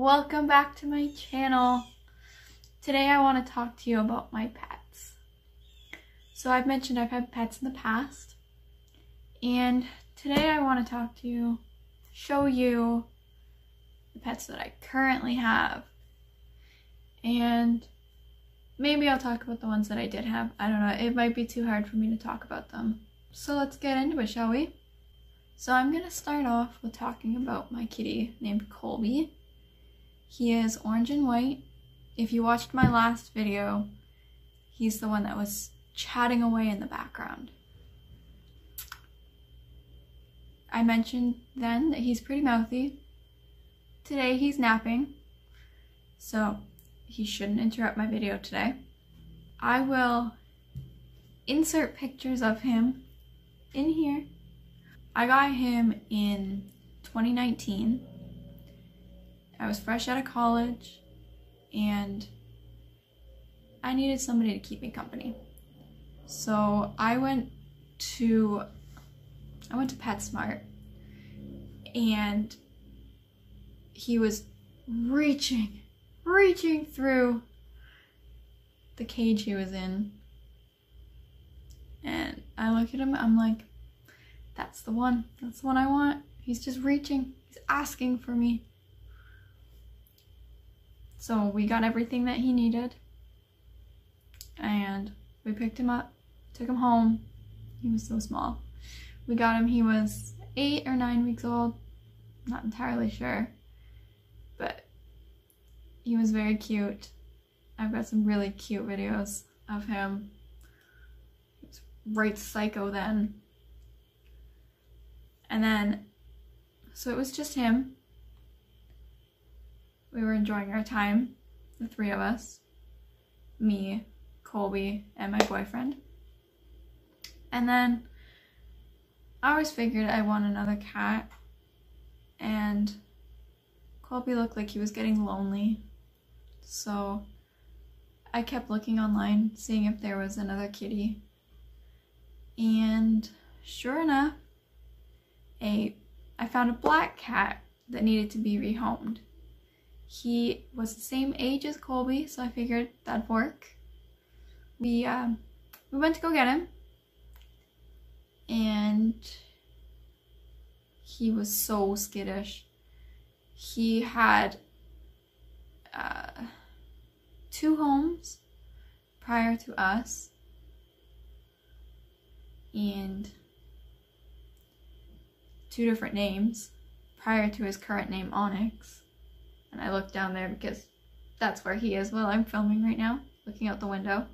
Welcome back to my channel. Today I want to talk to you about my pets. So I've mentioned I've had pets in the past, and today I want to talk to you, show you the pets that I currently have, and maybe I'll talk about the ones that I did have. I don't know, it might be too hard for me to talk about them. So let's get into it, shall we? So I'm going to start off with talking about my kitty named Colby. He is orange and white. If you watched my last video, he's the one that was chatting away in the background. I mentioned then that he's pretty mouthy. Today he's napping, so he shouldn't interrupt my video today. I will insert pictures of him in here. I got him in 2019. I was fresh out of college and I needed somebody to keep me company. So I went to PetSmart, and he was reaching through the cage he was in. And I look at him, I'm like, that's the one I want. He's just reaching, he's asking for me. So we got everything that he needed, and we picked him up, took him home. He was so small. We got him, he was 8 or 9 weeks old, not entirely sure, but he was very cute. I've got some really cute videos of him. He was right psycho then. And then, so it was just him. We were enjoying our time, the three of us. Me, Colby, and my boyfriend. And then, I always figured I want another cat. And Colby looked like he was getting lonely. So, I kept looking online, seeing if there was another kitty. And sure enough, I found a black cat that needed to be rehomed. He was the same age as Colby, so I figured that'd work. We went to go get him, and he was so skittish. He had 2 homes prior to us, and 2 different names prior to his current name, Onyx. And I looked down there because that's where he is while I'm filming right now, looking out the window.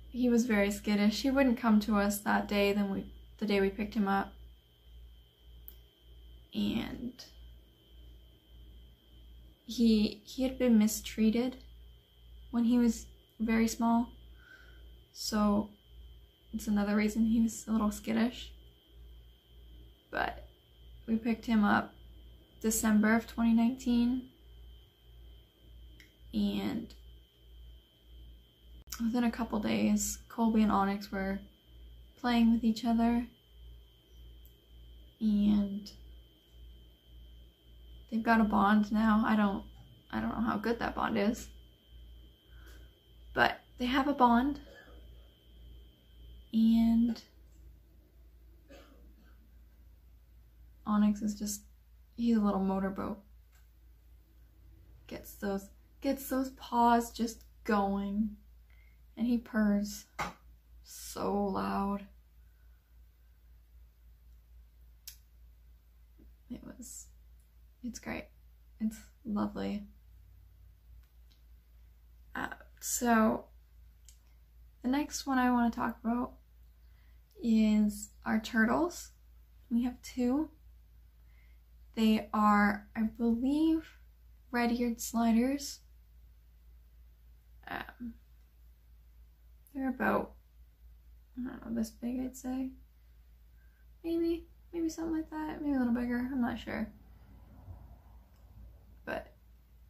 He was very skittish. He wouldn't come to us that day, the day we picked him up. And he had been mistreated when he was very small. So it's another reason he was a little skittish. But we picked him up December of 2019, and within a couple days, Colby and Onyx were playing with each other, and they've got a bond now. I don't know how good that bond is, but they have a bond, and Onyx is just, he's a little motorboat. Gets those paws just going, and he purrs so loud. It's great. It's lovely. So the next one I want to talk about is our turtles. We have 2. They are, I believe, red-eared sliders. They're about, I don't know, this big, I'd say. Maybe something like that. Maybe a little bigger. I'm not sure. But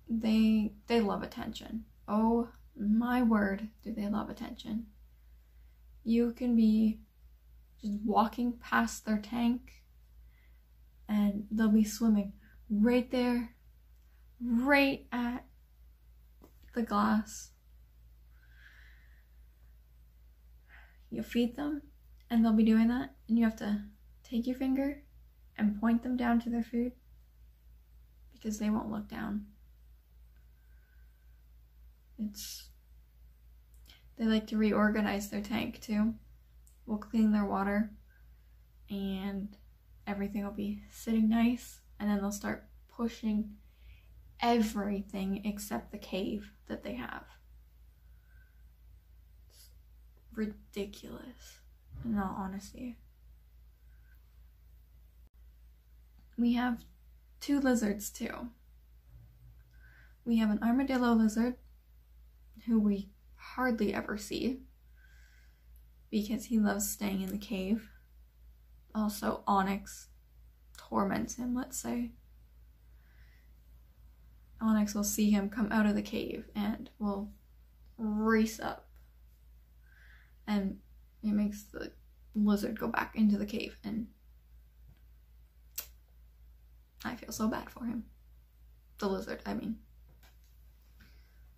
they love attention. Oh my word, do they love attention. You can be just walking past their tank and they'll be swimming right there, right at the glass. You feed them and they'll be doing that, and you have to take your finger and point them down to their food because they won't look down. They like to reorganize their tank too. We'll clean their water and everything will be sitting nice, and then they'll start pushing everything except the cave that they have. It's ridiculous, in all honesty. We have 2 lizards too. We have an Armadillo Lizard, who we hardly ever see because he loves staying in the cave. Also, Onyx torments him, let's say. Onyx will see him come out of the cave and will race up, and it makes the lizard go back into the cave, and I feel so bad for him. The lizard, I mean.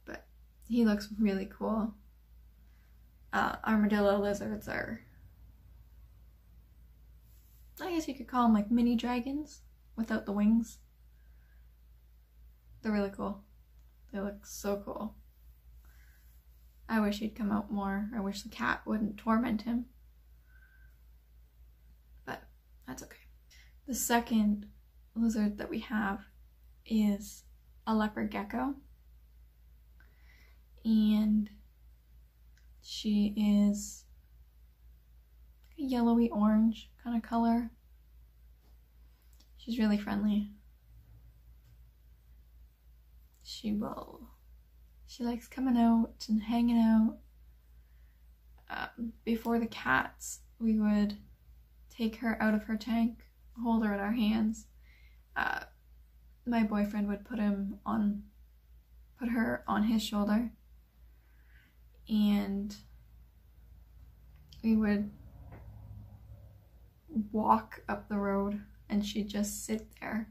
But he looks really cool. Armadillo lizards are, I guess you could call them like mini dragons without the wings. They're really cool. They look so cool. I wish he'd come out more. I wish the cat wouldn't torment him. But that's okay. The second lizard that we have is a Leopard Gecko. And she is a yellowy orange kind of color. She's really friendly. She likes coming out and hanging out. Before the cats, we would take her out of her tank, hold her in our hands. My boyfriend would put her on his shoulder, and we would walk up the road and she'd just sit there.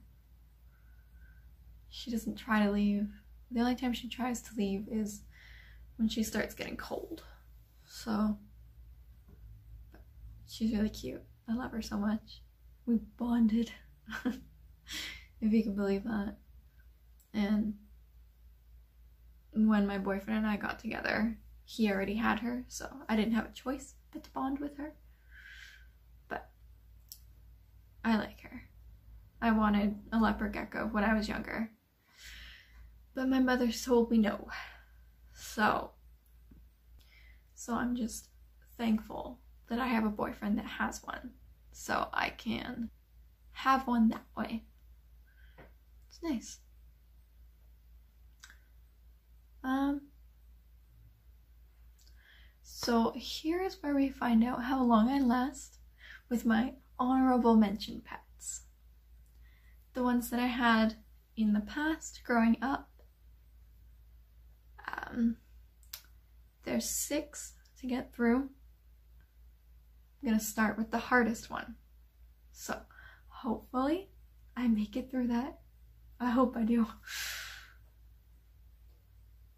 She doesn't try to leave. The only time she tries to leave is when she starts getting cold. So, she's really cute. I love her so much. We bonded, if you can believe that. And when my boyfriend and I got together, he already had her, so I didn't have a choice but to bond with her. But I like her. I wanted a leopard gecko when I was younger, but my mother told me no. So I'm just thankful that I have a boyfriend that has one, so I can have one that way. It's nice. So here is where we find out how long I last with my honorable mention pets. The ones that I had in the past growing up. There's 6 to get through. I'm gonna start with the hardest one. So hopefully I make it through that. I hope I do.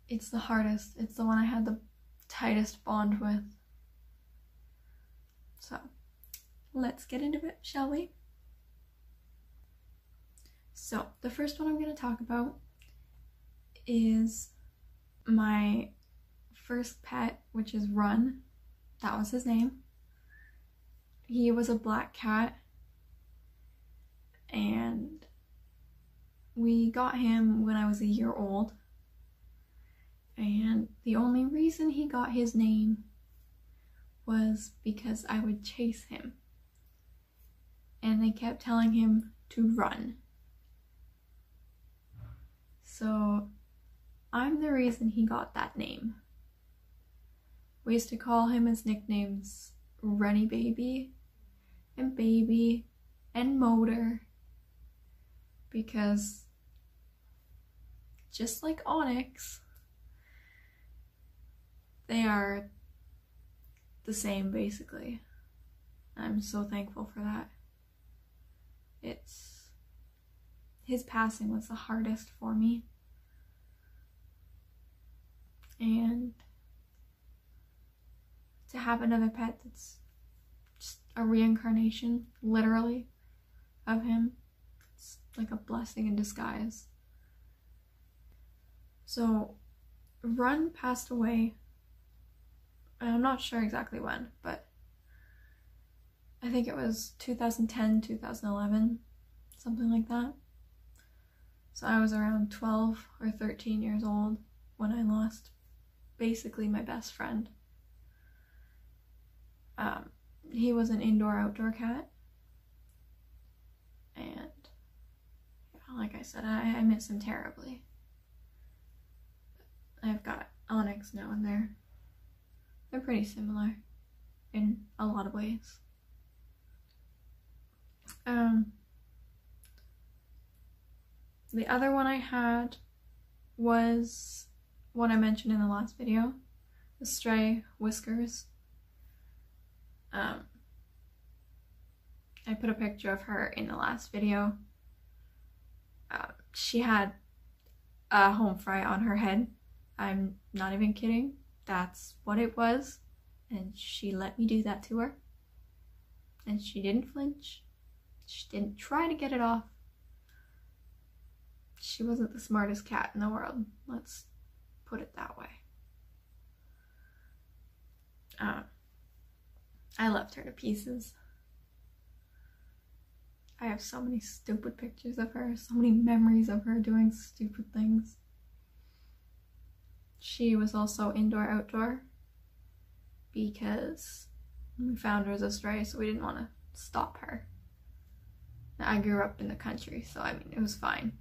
It's the hardest. It's the one I had the tightest bond with. So let's get into it, shall we? So the first one I'm going to talk about is my first pet, which is Run. That was his name. He was a black cat, and we got him when I was a year old. And the only reason he got his name was because I would chase him. And they kept telling him to run. So I'm the reason he got that name. We used to call him his nicknames Runny Baby and Baby and Motor, because just like Onyx, they are the same basically. I'm so thankful for that. his passing was the hardest for me. And to have another pet that's just a reincarnation, literally, of him, it's like a blessing in disguise. So Run passed away, and I'm not sure exactly when, but I think it was 2010, 2011, something like that. So I was around 12 or 13 years old when I lost basically my best friend. He was an indoor-outdoor cat, and yeah, like I said, I miss him terribly. I've got Onyx now, and they're pretty similar in a lot of ways. The other one I had was one I mentioned in the last video, the stray Whiskers. I put a picture of her in the last video. She had a home fry on her head. I'm not even kidding. That's what it was. And she let me do that to her. And she didn't flinch. She didn't try to get it off. She wasn't the smartest cat in the world. Let's put it that way. I loved her to pieces. I have so many stupid pictures of her, so many memories of her doing stupid things. She was also indoor-outdoor because we found her as a stray, so we didn't want to stop her. I grew up in the country, so I mean, it was fine.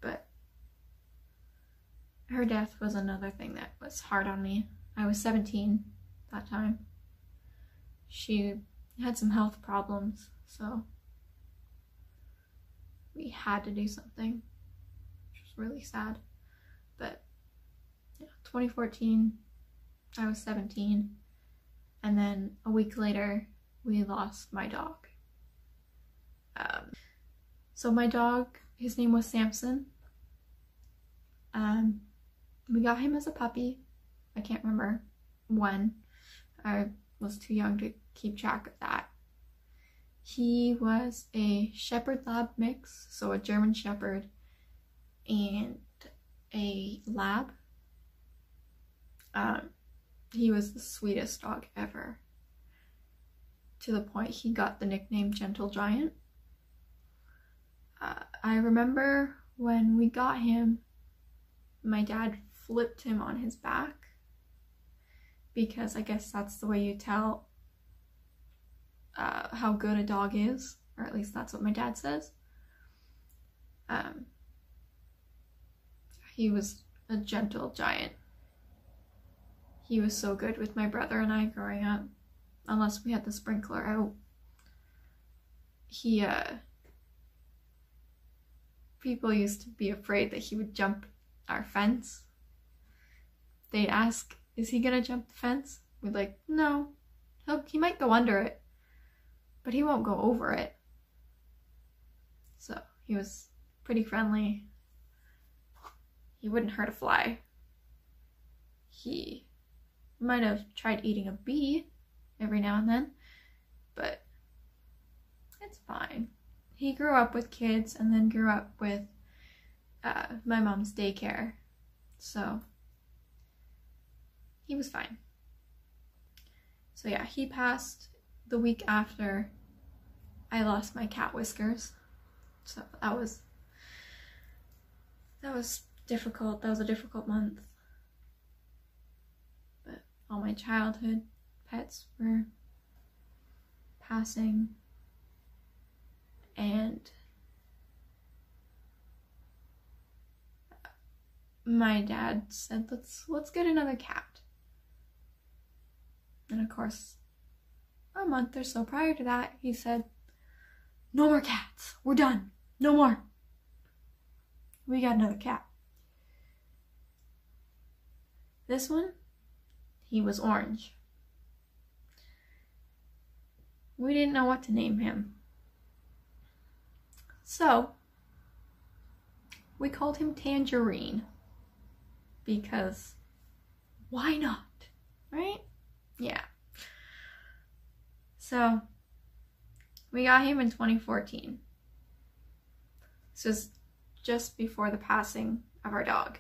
But her death was another thing that was hard on me. I was 17 that time. She had some health problems, so we had to do something, which was really sad. But yeah, 2014, I was 17, and then a week later, we lost my dog. So my dog, his name was Samson. We got him as a puppy. I can't remember when. I was too young to keep track of that. He was a Shepherd Lab mix, so a German Shepherd and a Lab. He was the sweetest dog ever, to the point he got the nickname Gentle Giant. I remember when we got him, my dad flipped him on his back, because I guess that's the way you tell how good a dog is, or at least that's what my dad says. He was a gentle giant. He was so good with my brother and I growing up, unless we had the sprinkler out. People used to be afraid that he would jump our fence. They'd ask, is he gonna jump the fence? We'd like, no, he might go under it, but he won't go over it. So he was pretty friendly. He wouldn't hurt a fly. He might have tried eating a bee every now and then, but it's fine. He grew up with kids and then grew up with my mom's daycare, so he was fine. So yeah, he passed the week after I lost my cat Whiskers. So that was difficult. That was a difficult month. But all my childhood pets were passing, and my dad said, let's get another cat. And of course, a month or so prior to that, he said, no more cats, we're done, no more. We got another cat. This one, he was orange. we didn't know what to name him. So we called him Tangerine because why not, right? Yeah. So we got him in 2014. This is just before the passing of our dog.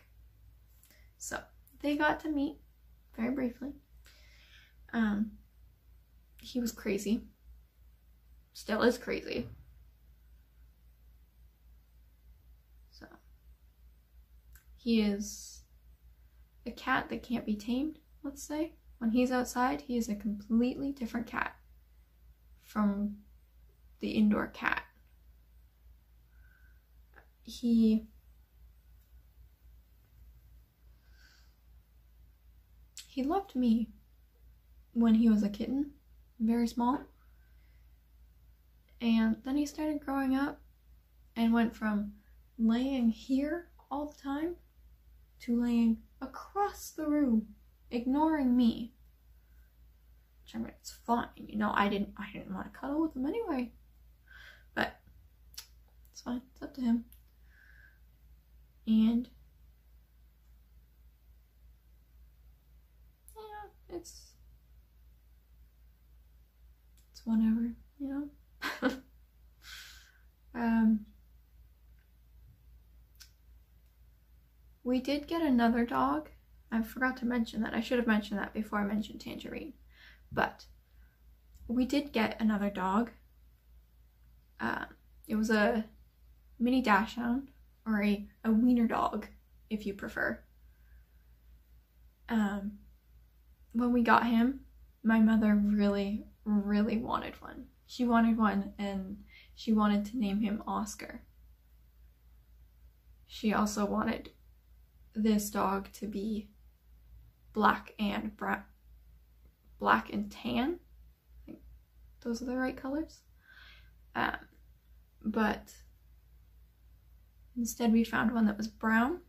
So they got to meet very briefly. He was crazy. Still is crazy. So he is a cat that can't be tamed, let's say. When he's outside, he is a completely different cat from the indoor cat. He loved me when he was a kitten, very small. And then he started growing up and went from laying here all the time to laying across the room, ignoring me. Which, I mean, it's fine, you know, I didn't want to cuddle with him anyway. But it's fine, it's up to him. And yeah, it's whatever, you know. We did get another dog. I forgot to mention that. I should have mentioned that before I mentioned Tangerine. But we did get another dog. It was a mini dachshund, or a wiener dog, if you prefer. When we got him, my mother really wanted one. She wanted one, and she wanted to name him Oscar. She also wanted this dog to be black and tan. I think those are the right colors. But instead we found one that was brown.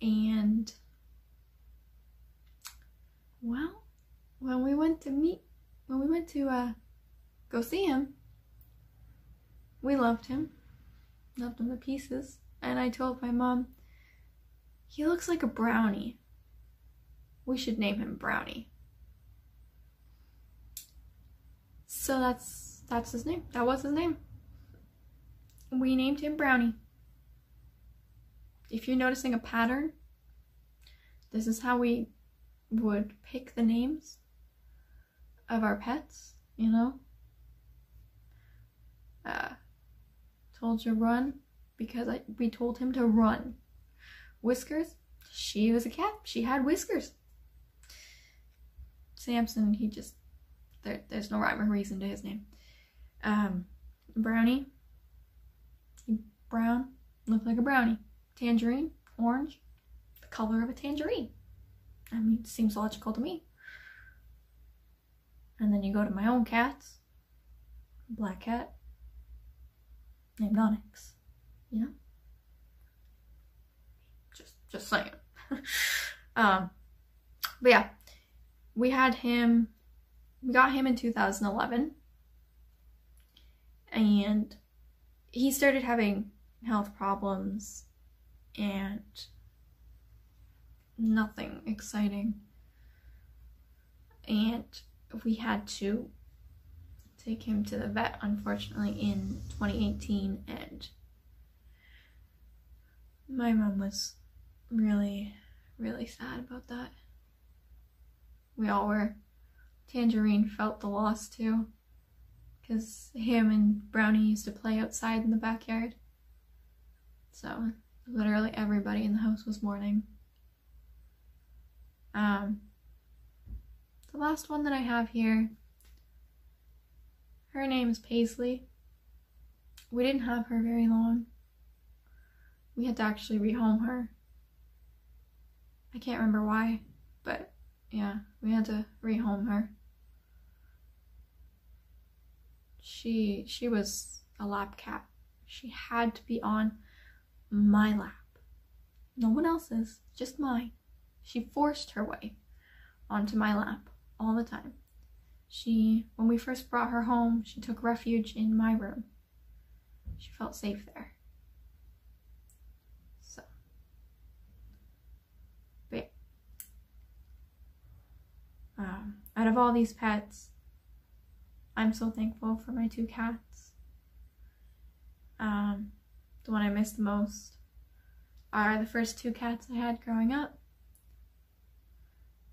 And well, when we went to go see him, we loved him to pieces. And I told my mom, he looks like a brownie. We should name him Brownie. So that's his name. That was his name. We named him Brownie. If you're noticing a pattern, this is how we would pick the names of our pets, you know. Told you run because we told him to run. Whiskers, she was a cat. She had whiskers. Samson, he just, there's no rhyme or reason to his name. Brownie, he brown, looked like a brownie. Tangerine, orange, the color of a tangerine. I mean, it seems logical to me. And then you go to my own cats, black cat, named Onyx, you know? Just saying. But yeah, we got him in 2011, and he started having health problems and nothing exciting, and we had to take him to the vet, unfortunately, in 2018, and my mom was really sad about that. We all were. Tangerine felt the loss too, because him and Brownie used to play outside in the backyard. So literally everybody in the house was mourning. The last one that I have here, her name is Paisley. We didn't have her very long. We had to actually rehome her. I can't remember why, but yeah, we had to rehome her. She was a lap cat. She had to be on my lap. No one else's, just mine. She forced her way onto my lap all the time. when we first brought her home, she took refuge in my room. She felt safe there. So, but yeah. Out of all these pets, I'm so thankful for my 2 cats. The one I miss the most are the first 2 cats I had growing up.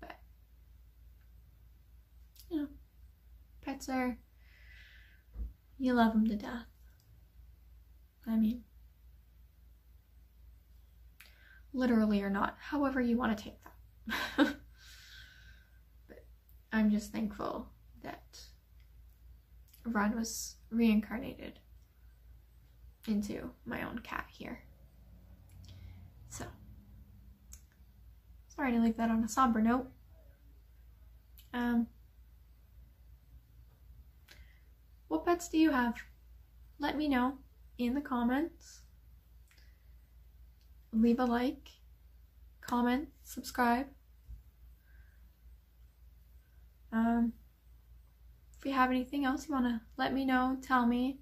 But, you know, pets are, you love them to death. I mean, literally or not, however you want to take that. But I'm just thankful that Ron was reincarnated into my own cat here. So, sorry to leave that on a somber note. What pets do you have? Let me know in the comments. Leave a like, comment, subscribe. If you have anything else you want to let me know, tell me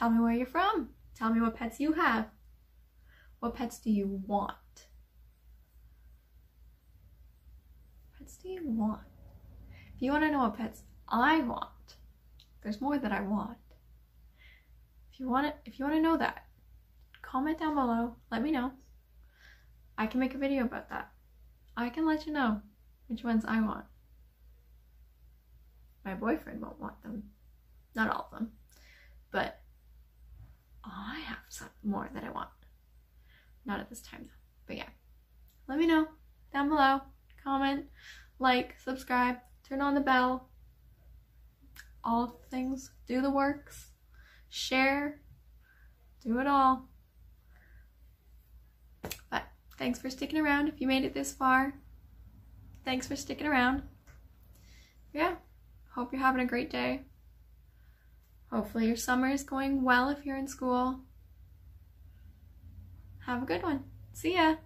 where you're from. Tell me what pets you have. What pets do you want? Pets do you want? If you want to know what pets I want, there's more that I want. If you want to know that, comment down below. Let me know. I can make a video about that. I can let you know which ones I want. My boyfriend won't want them. Not all of them. But I have some more that I want. Not at this time though. But yeah. Let me know down below. Comment, like, subscribe, turn on the bell. All things. Do the works. Share. Do it all. But thanks for sticking around. If you made it this far, thanks for sticking around. Yeah. Hope you're having a great day. Hopefully your summer is going well if you're in school. Have a good one. See ya.